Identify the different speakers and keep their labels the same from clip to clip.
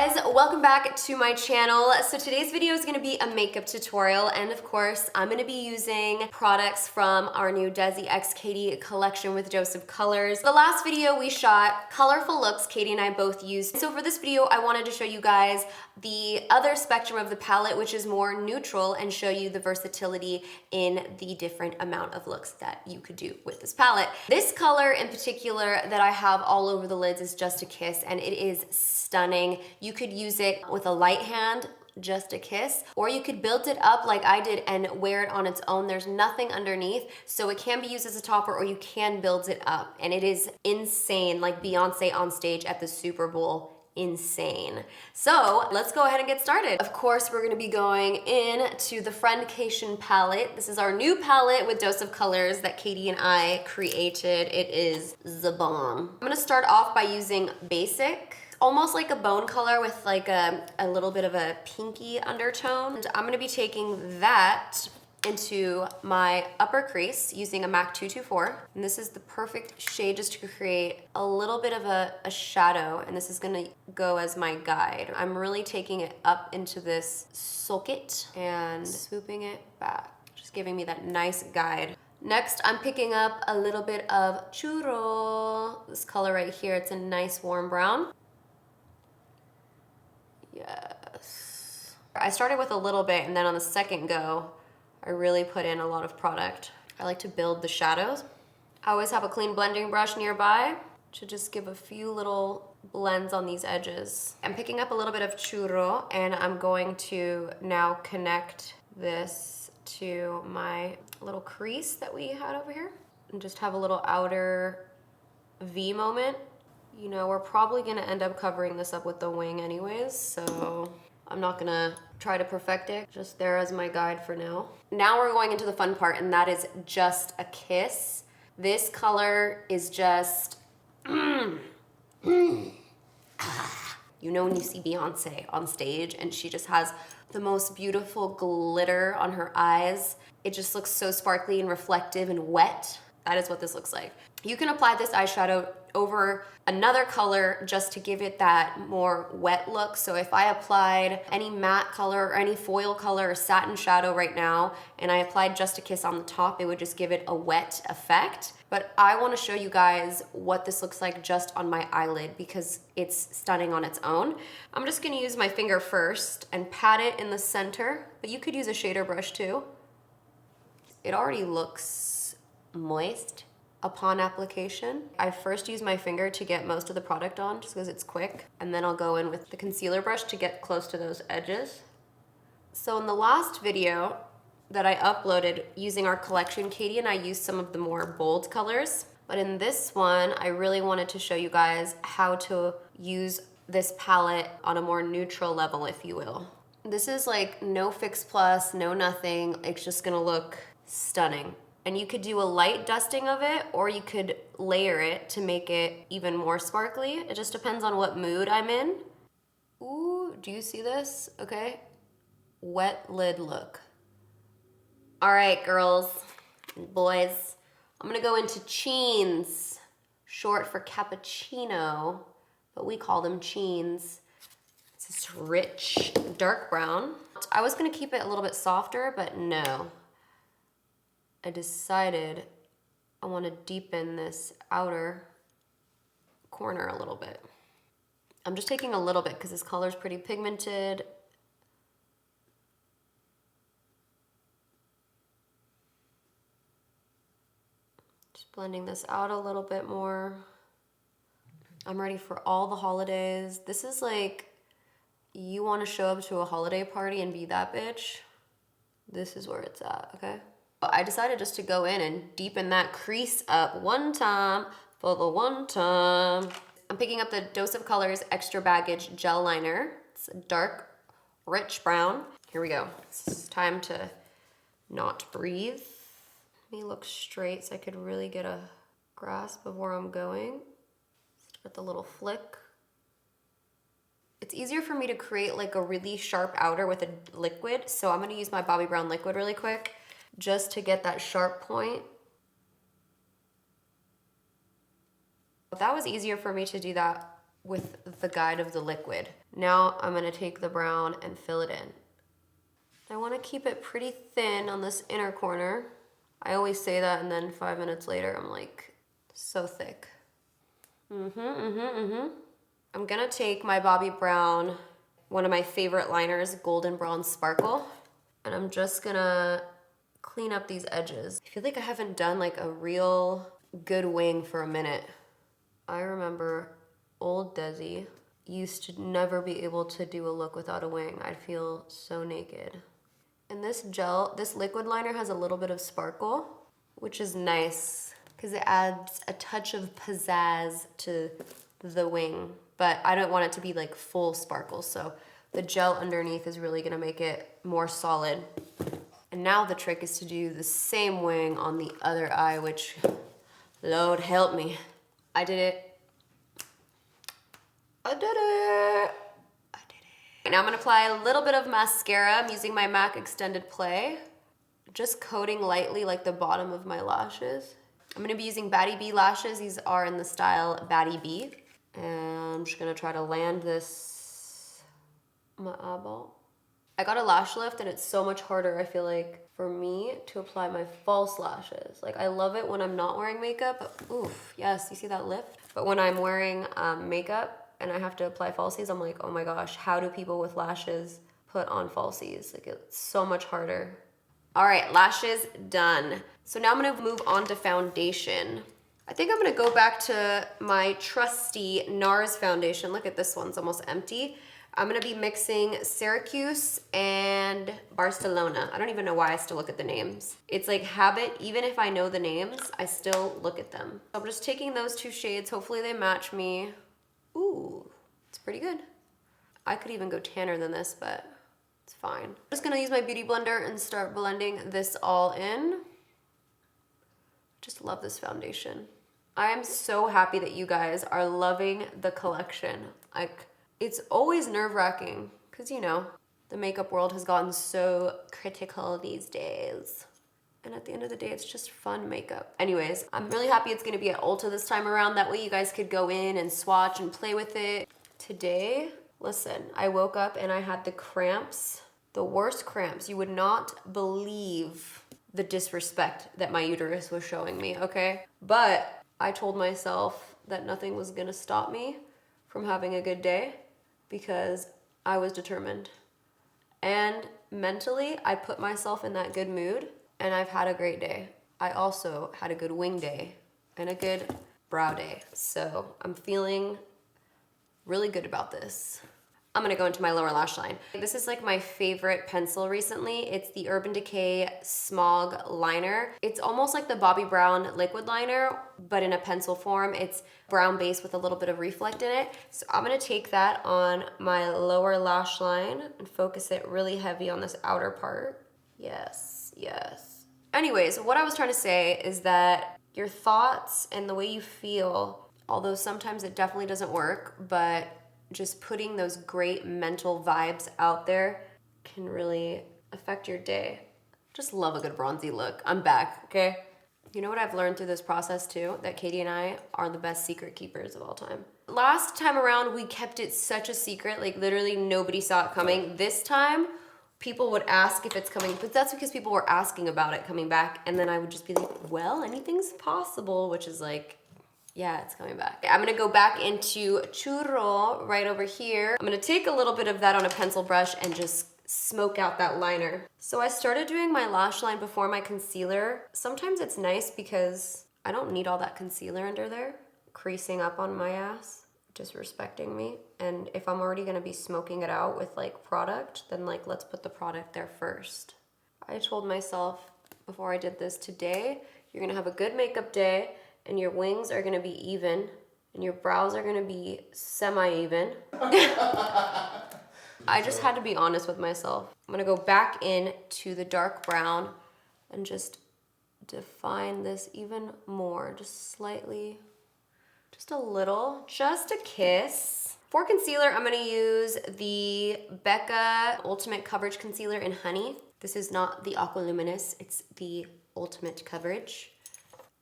Speaker 1: guys, welcome back to my channel. So today's video is going to be a makeup tutorial, and of course I'm going to be using products from our new DESIxKATY collection with dose of colors. The last video we shot colorful looks Katie and I both used. So for this video I wanted to show you guys the other spectrum of the palette, which is more neutral, and show you the versatility in the different amount of looks that you could do with this palette. This color in particular that I have all over the lids is Just a Kiss, and it is stunning. You could use it with a light hand, Just a Kiss, or you could build it up like I did and wear it on its own. There's nothing underneath, so it can be used as a topper, or you can build it up, and it is insane, like Beyonce on stage at the Super Bowl. Insane. So let's go ahead and get started. Of course, we're gonna be going into the FRIENDCATION palette. This is our new palette with dose of colors that Katie and I created. It is the bomb. I'm gonna start off by using Basic, almost like a bone color with like a little bit of a pinky undertone. And I'm gonna be taking that into my upper crease using a MAC 224. And this is the perfect shade just to create a little bit of a shadow, and this is gonna go as my guide. I'm really taking it up into this socket and swooping it back, just giving me that nice guide. Next, I'm picking up a little bit of Churro, this color right here. It's a nice warm brown. Yes. I started with a little bit, and then on the second go, I really put in a lot of product. I like to build the shadows. I always have a clean blending brush nearby to just give a few little blends on these edges. I'm picking up a little bit of Churro, and I'm going to now connect this to my little crease that we had over here, and just have a little outer V moment. You know, we're probably gonna end up covering this up with the wing anyways, so I'm not gonna try to perfect it, just there as my guide for now. Now we're going into the fun part, and that is Just a Kiss. This color is just, You know when you see Beyonce on stage and she just has the most beautiful glitter on her eyes? It just looks so sparkly and reflective and wet. That is what this looks like. You can apply this eyeshadow over another color just to give it that more wet look. So if I applied any matte color or any foil color or satin shadow right now, and I applied Just a Kiss on the top, it would just give it a wet effect. But I wanna show you guys what this looks like just on my eyelid, because it's stunning on its own. I'm just gonna use my finger first and pat it in the center, but you could use a shader brush too. It already looks moist upon application. I first use my finger to get most of the product on, just because it's quick, and then I'll go in with the concealer brush to get close to those edges. So in the last video that I uploaded using our collection, Katie and I used some of the more bold colors, but in this one I really wanted to show you guys how to use this palette on a more neutral level, if you will. This is like no Fix Plus, no nothing. It's just gonna look stunning. And you could do a light dusting of it, or you could layer it to make it even more sparkly. It just depends on what mood I'm in. Ooh, do you see this? Okay. Wet lid look. All right, girls and boys. I'm gonna go into Cheens, short for cappuccino, but we call them Cheens. It's this rich, dark brown. I was gonna keep it a little bit softer, but no. I decided I want to deepen this outer corner a little bit. I'm just taking a little bit because this color is pretty pigmented. Just blending this out a little bit more. I'm ready for all the holidays. This is like, you want to show up to a holiday party and be that bitch. This is where it's at, okay? I decided just to go in and deepen that crease up one time for the one time. I'm picking up the Dose of Colors Extra Baggage Gel Liner. It's a dark, rich brown. Here we go. It's time to not breathe. Let me look straight so I could really get a grasp of where I'm going. With the little flick. It's easier for me to create like a really sharp outer with a liquid, so I'm gonna use my Bobbi Brown liquid really quick, just to get that sharp point. That was easier for me to do that with the guide of the liquid. Now I'm gonna take the brown and fill it in. I wanna keep it pretty thin on this inner corner. I always say that and then 5 minutes later I'm like, so thick. I'm gonna take my Bobbi Brown, one of my favorite liners, Golden Bronze Sparkle, and I'm just gonna clean up these edges. I feel like I haven't done like a real good wing for a minute. I remember old Desi used to never be able to do a look without a wing. I'd feel so naked. And this gel, this liquid liner has a little bit of sparkle, which is nice because it adds a touch of pizzazz to the wing, but I don't want it to be like full sparkle, so the gel underneath is really gonna make it more solid. And now the trick is to do the same wing on the other eye, which, Lord help me. I did it. I did it. I did it. Now I'm gonna apply a little bit of mascara. I'm using my MAC Extended Play. Just coating lightly like the bottom of my lashes. I'm gonna be using Batty B lashes. These are in the style Batty B. And I'm just gonna try to land this on my eyeball. I got a lash lift and it's so much harder, I feel like, for me to apply my false lashes. Like, I love it when I'm not wearing makeup, but oof, yes, you see that lift? But when I'm wearing makeup and I have to apply falsies, I'm like, oh my gosh, how do people with lashes put on falsies? Like, it's so much harder. All right, lashes done. So now I'm gonna move on to foundation. I think I'm gonna go back to my trusty NARS foundation. Look at this one, it's almost empty. I'm gonna be mixing Syracuse and Barcelona. I don't even know why I still look at the names. It's like habit, even if I know the names, I still look at them. I'm just taking those two shades, hopefully they match me. Ooh, it's pretty good. I could even go tanner than this, but it's fine. I'm just gonna use my beauty blender and start blending this all in. Just love this foundation. I am so happy that you guys are loving the collection. Like, it's always nerve-wracking because, you know, the makeup world has gotten so critical these days. And at the end of the day, it's just fun makeup. Anyways, I'm really happy it's gonna be at Ulta this time around. That way you guys could go in and swatch and play with it. Today, listen, I woke up and I had the cramps, the worst cramps. You would not believe the disrespect that my uterus was showing me, okay? But I told myself that nothing was gonna stop me from having a good day because I was determined. And mentally, I put myself in that good mood and I've had a great day. I also had a good wing day and a good brow day. So I'm feeling really good about this. I'm gonna go into my lower lash line. This is like my favorite pencil recently. It's the Urban Decay Smog Liner. It's almost like the Bobbi Brown liquid liner, but in a pencil form. It's brown base with a little bit of reflect in it. So I'm gonna take that on my lower lash line and focus it really heavy on this outer part. Yes, yes. Anyways, what I was trying to say is that your thoughts and the way you feel, although sometimes it definitely doesn't work, but just putting those great mental vibes out there can really affect your day. Just love a good bronzy look. I'm back, okay? You know what I've learned through this process too? That Katie and I are the best secret keepers of all time. Last time around, we kept it such a secret, like literally nobody saw it coming. This time, people would ask if it's coming, but that's because people were asking about it coming back, and then I would just be like, well, anything's possible, which is like, yeah, it's coming back. I'm gonna go back into Churro right over here. I'm gonna take a little bit of that on a pencil brush and just smoke out that liner. So I started doing my lash line before my concealer. Sometimes it's nice because I don't need all that concealer under there, creasing up on my ass, disrespecting me. And if I'm already gonna be smoking it out with like product, then like let's put the product there first. I told myself before I did this, today, you're gonna have a good makeup day, and your wings are gonna be even, and your brows are gonna be semi-even. I just had to be honest with myself. I'm gonna go back in to the dark brown and just define this even more, just slightly, just a little, just a kiss. For concealer, I'm gonna use the Becca Ultimate Coverage Concealer in Honey. This is not the Aqua Luminous, it's the Ultimate Coverage.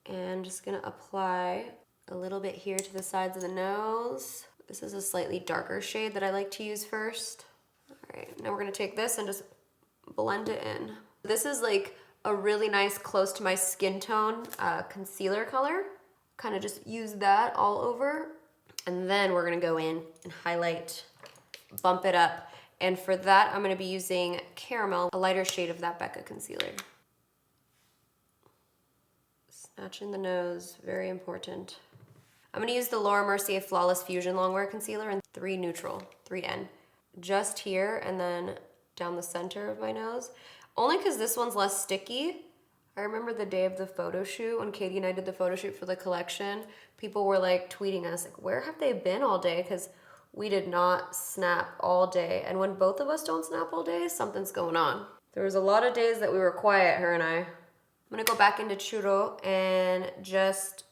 Speaker 1: And just gonna apply a little bit here to the sides of the nose. This is a slightly darker shade that I like to use first. All right, now we're gonna take this and just blend it in. This is like a really nice, close to my skin tone concealer color. Kind of just use that all over. And then we're gonna go in and highlight, bump it up. And for that, I'm gonna be using Caramel, a lighter shade of that Becca concealer. Snatching the nose, very important. I'm gonna use the Laura Mercier Flawless Fusion Longwear Concealer in 3 Neutral, 3N. Just here and then down the center of my nose. Only because this one's less sticky. I remember the day of the photo shoot, when Katie and I did the photo shoot for the collection, people were like tweeting us, like, where have they been all day? Because we did not snap all day. And when both of us don't snap all day, something's going on. There was a lot of days that we were quiet, her and I. I'm gonna go back into Churro and just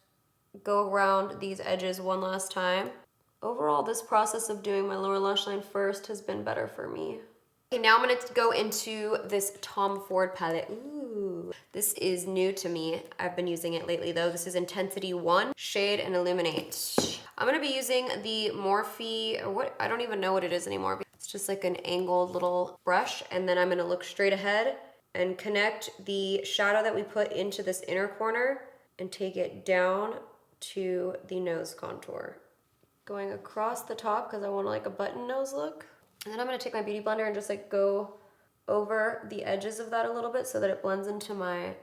Speaker 1: go around these edges one last time. Overall, this process of doing my lower lash line first has been better for me. Okay, now I'm gonna go into this Tom Ford palette. Ooh, this is new to me. I've been using it lately though. This is Intensity 1, Shade and Illuminate. I'm gonna be using the Morphe, or what, I don't even know what it is anymore. It's just like an angled little brush, and then I'm gonna look straight ahead and connect the shadow that we put into this inner corner and take it down to the nose contour. Going across the top because I want like a button nose look. And then I'm gonna take my beauty blender and just like go over the edges of that a little bit so that it blends into my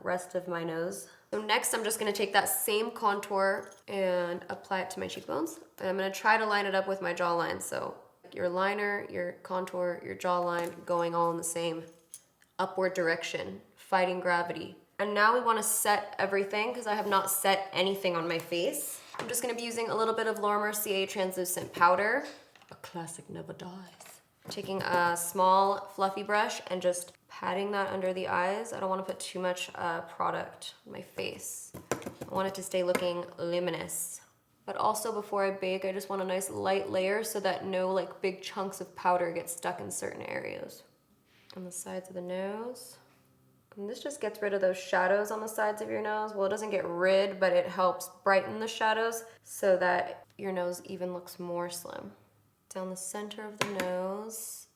Speaker 1: rest of my nose. So next I'm just gonna take that same contour and apply it to my cheekbones. And I'm gonna try to line it up with my jawline. So your liner, your contour, your jawline going all in the same upward direction, fighting gravity. And now we wanna set everything because I have not set anything on my face. I'm just gonna be using a little bit of Laura Mercier translucent powder. A classic never dies. Taking a small fluffy brush and just patting that under the eyes. I don't want to put too much product on my face. I want it to stay looking luminous. But also before I bake, I just want a nice light layer so that no like big chunks of powder get stuck in certain areas. On the sides of the nose. And this just gets rid of those shadows on the sides of your nose. Well, it doesn't get rid, but it helps brighten the shadows so that your nose even looks more slim. Down the center of the nose.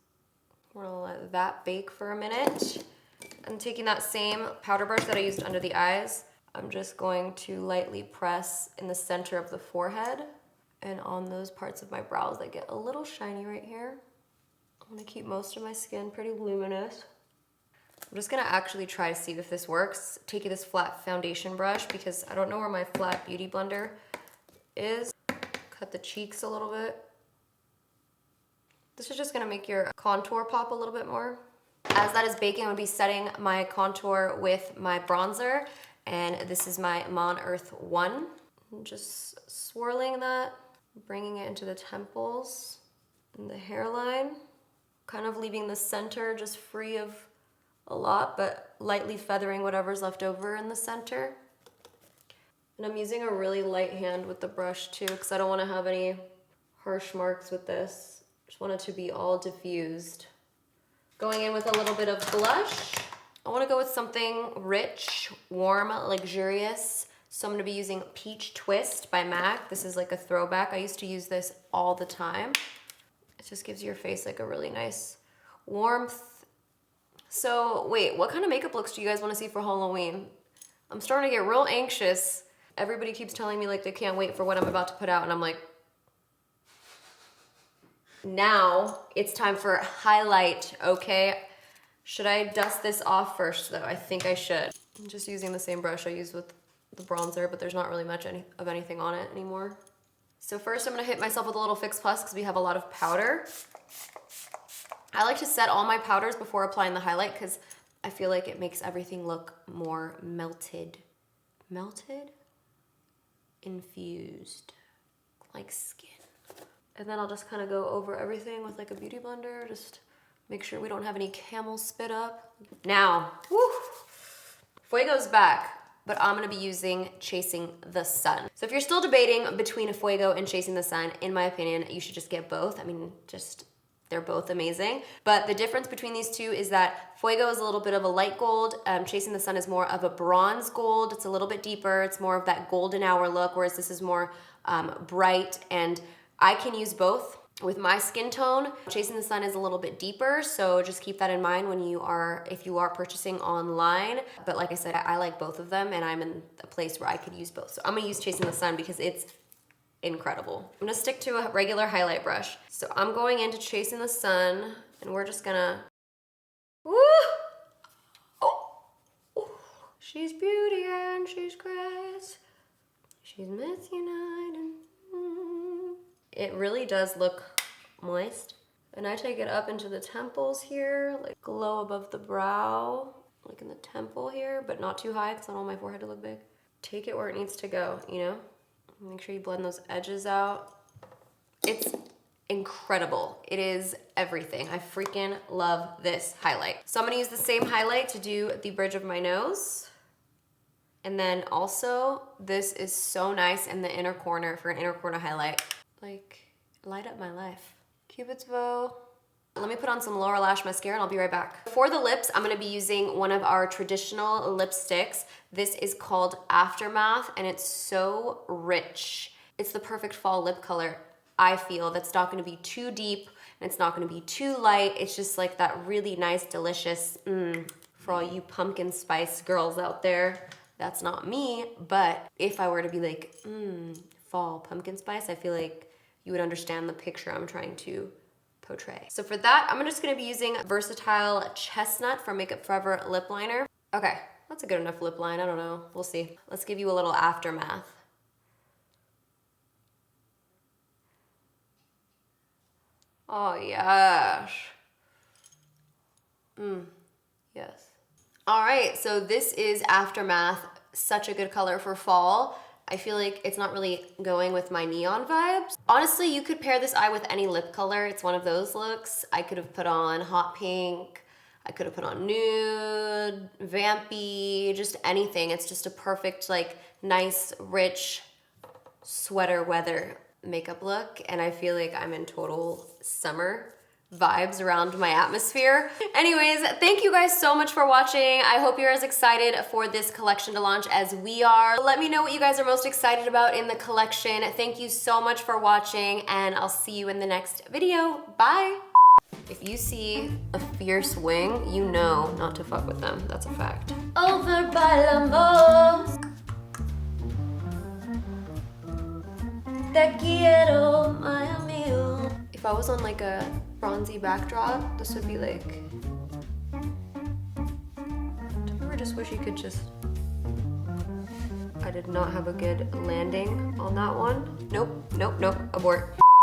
Speaker 1: We're gonna let that bake for a minute. I'm taking that same powder brush that I used under the eyes. I'm just going to lightly press in the center of the forehead and on those parts of my brows that get a little shiny right here. I'm gonna keep most of my skin pretty luminous. I'm just gonna actually try to see if this works. Taking this flat foundation brush because I don't know where my flat beauty blender is. Cut the cheeks a little bit. This is just gonna make your contour pop a little bit more. As that is baking, I'm gonna be setting my contour with my bronzer, and this is my Mon Earth 1. I'm just swirling that, bringing it into the temples and the hairline, kind of leaving the center just free of a lot, but lightly feathering whatever's left over in the center. And I'm using a really light hand with the brush too, because I don't wanna have any harsh marks with this. Just want it to be all diffused. Going in with a little bit of blush. I wanna go with something rich, warm, luxurious. So I'm gonna be using Peach Twist by MAC. This is like a throwback. I used to use this all the time. It just gives your face like a really nice warmth. So wait, what kind of makeup looks do you guys wanna see for Halloween? I'm starting to get real anxious. Everybody keeps telling me like they can't wait for what I'm about to put out, and I'm like, now it's time for highlight, okay? Should I dust this off first though? I think I should. I'm just using the same brush I used with the bronzer, but there's not really much of anything on it anymore. So first I'm gonna hit myself with a little Fix Plus because we have a lot of powder. I like to set all my powders before applying the highlight because I feel like it makes everything look more melted. Melted? Infused, like skin. And then I'll just kind of go over everything with like a beauty blender, just make sure we don't have any camel spit up. Now, woo, Fuego's back, but I'm gonna be using Chasing the Sun. So if you're still debating between Fuego and Chasing the Sun, in my opinion, you should just get both. I mean, they're both amazing. But the difference between these two is that Fuego is a little bit of a light gold. Chasing the Sun is more of a bronze gold. It's a little bit deeper. It's more of that golden hour look, whereas this is more bright and I can use both. With my skin tone, Chasing the Sun is a little bit deeper, so just keep that in mind when if you are purchasing online. But like I said, I like both of them and I'm in a place where I could use both. So I'm gonna use Chasing the Sun because it's incredible. I'm gonna stick to a regular highlight brush. So I'm going into Chasing the Sun and we're just gonna, woo! Oh. She's beauty and she's grace. She's Miss United. It really does look moist. And I take it up into the temples here, like glow above the brow, like in the temple here, but not too high because I don't want my forehead to look big. Take it where it needs to go, you know? Make sure you blend those edges out. It's incredible. It is everything. I freaking love this highlight. So I'm gonna use the same highlight to do the bridge of my nose. And then also, this is so nice in the inner corner for an inner corner highlight. Like, light up my life. Cupid's bow. Let me put on some lower lash mascara and I'll be right back. For the lips, I'm gonna be using one of our traditional lipsticks. This is called Aftermath and it's so rich. It's the perfect fall lip color, I feel. That's not gonna be too deep and it's not gonna be too light. It's just like that really nice, delicious, for all you pumpkin spice girls out there. That's not me, but if I were to be like, fall pumpkin spice, I feel like you would understand the picture I'm trying to portray. So for that, I'm just gonna be using Versatile Chestnut from Makeup Forever lip liner. Okay, that's a good enough lip line, I don't know, we'll see. Let's give you a little aftermath. Oh yes. Yes. All right, so this is Aftermath, such a good color for fall. I feel like it's not really going with my neon vibes. Honestly, you could pair this eye with any lip color. It's one of those looks. I could have put on hot pink. I could have put on nude, vampy, just anything. It's just a perfect, like, nice, rich sweater weather makeup look. And I feel like I'm in total summer vibes around my atmosphere. Anyways, thank you guys so much for watching. I hope you're as excited for this collection to launch as we are. Let me know what you guys are most excited about in the collection. Thank you so much for watching and I'll see you in the next video. Bye. If you see a fierce wing, you know not to fuck with them. That's a fact. Over by Lambo. Te quiero, my amigo. If I was on like a bronzy backdrop, this would be like, do you ever just wish you could just, I did not have a good landing on that one. Nope, abort.